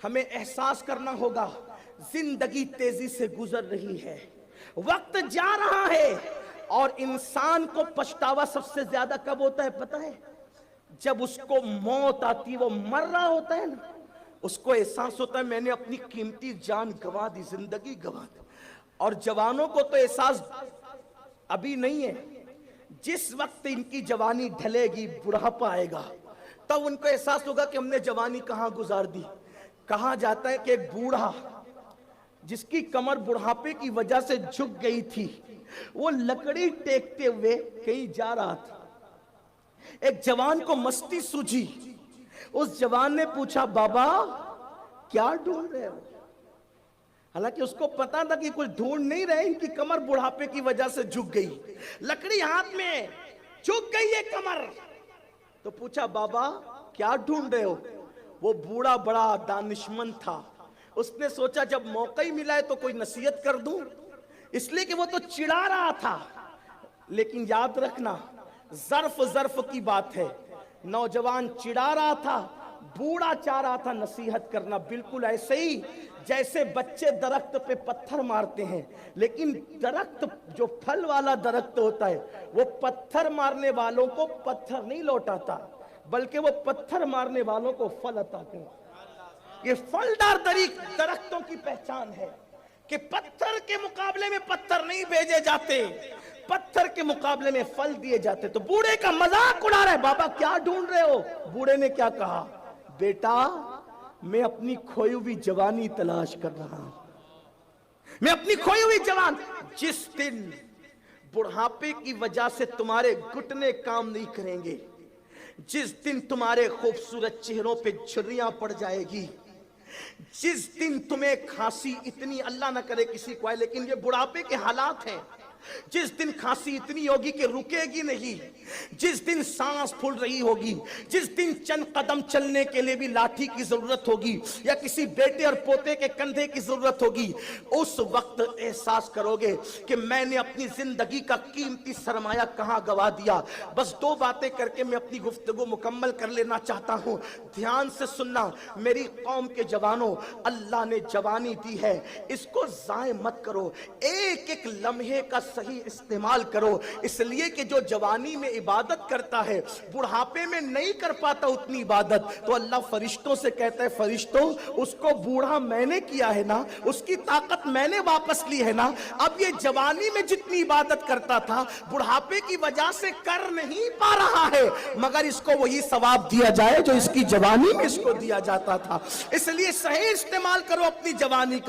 ہمیں احساس کرنا ہوگا زندگی تیزی سے گزر رہی ہے، وقت جا رہا ہے، اور انسان کو پچھتاوا سب سے زیادہ کب ہوتا ہے پتہ ہے؟ جب اس کو موت آتی ہے، وہ مر رہا ہوتا ہے نا، اس کو احساس ہوتا ہے میں نے اپنی قیمتی جان گوا دی، زندگی گوا دی۔ اور جوانوں کو تو احساس ابھی نہیں ہے، جس وقت ان کی جوانی ڈھلے گی، بڑھاپا آئے گا، تب ان کو احساس ہوگا کہ ہم نے جوانی کہاں گزار دی۔ کہا جاتا ہے کہ ایک بوڑھا جس کی کمر بڑھاپے کی وجہ سے جھک گئی تھی، وہ لکڑی ٹیکتے ہوئے کہیں جا رہا تھا، ایک جوان کو مستی سوجھی، اس جوان نے پوچھا بابا کیا ڈھونڈ رہے ہو؟ حالانکہ اس کو پتا تھا کہ کچھ ڈھونڈ نہیں رہے، ان کی کمر بڑھاپے کی وجہ سے جھک گئی، لکڑی ہاتھ میں، جھک گئی ہے کمر۔ تو پوچھا بابا کیا ڈھونڈ رہے ہو؟ وہ بوڑھا بڑا دانشمند تھا، اس نے سوچا جب موقع ہی ملا ہے تو کوئی نصیحت کر دوں، اس لیے کہ وہ تو چڑھا رہا تھا۔ لیکن یاد رکھنا ظرف کی بات ہے، نوجوان چڑھا رہا تھا، بوڑھا چاہ رہا تھا نصیحت کرنا، بالکل ایسے ہی جیسے بچے درخت پہ پتھر مارتے ہیں، لیکن درخت جو پھل والا درخت ہوتا ہے وہ پتھر مارنے والوں کو پتھر نہیں لوٹاتا، بلکہ وہ پتھر مارنے والوں کو پھل عطا کرتا۔ یہ پھلدار درختوں کی پہچان ہے کہ پتھر کے مقابلے میں پتھر نہیں بھیجے جاتے، پتھر کے مقابلے میں پھل دیے جاتے۔ تو بوڑھے کا مذاق اڑا رہا ہے، بابا کیا ڈھونڈ رہے ہو؟ بوڑھے نے کیا کہا؟ بیٹا میں اپنی کھوئی ہوئی جوانی تلاش کر رہا ہوں، میں اپنی کھوئی ہوئی جوان۔ جس دن بڑھاپے کی وجہ سے تمہارے گھٹنے کام نہیں کریں گے، جس دن تمہارے خوبصورت چہروں پہ جھریاں پڑ جائے گی، جس دن تمہیں کھانسی اتنی، اللہ نہ کرے کسی کو آئے لیکن یہ بڑھاپے کے حالات ہیں، جس دن کھانسی اتنی ہوگی کہ رکے گی نہیں، جس دن سانس پھول رہی ہوگی، جس دن چند قدم چلنے کے لیے بھی لاٹھی کی ضرورت ہوگی یا کسی بیٹے اور پوتے کے کندھے کی ضرورت ہوگی، اس وقت احساس کرو گے کہ میں نے اپنی زندگی کا قیمتی سرمایہ کہاں گوا دیا۔ بس دو باتیں کر کے میں اپنی گفتگو مکمل کر لینا چاہتا ہوں، دھیان سے سننا میری قوم کے جوانوں، اللہ نے جوانی دی ہے، اس کو ضائع مت کرو، ایک ایک لمحے کا صحیح استعمال کرو، اس لیے کہ جو جوانی میں عبادت کرتا ہے بڑھاپے میں نہیں کر پاتا اتنی عبادت، تو اللہ فرشتوں سے کہتا ہے فرشتوں اس کو بوڑھا میں نے کیا ہے نا، اس کی طاقت میں نے واپس لی ہے نا، اب یہ جوانی میں جتنی عبادت کرتا تھا بڑھاپے کی وجہ سے کر نہیں پا رہا ہے، مگر اس کو وہی ثواب دیا جائے جو اس کی جوانی میں اس کو دیا جاتا تھا۔ اس لیے صحیح استعمال کرو اپنی جوانی کا۔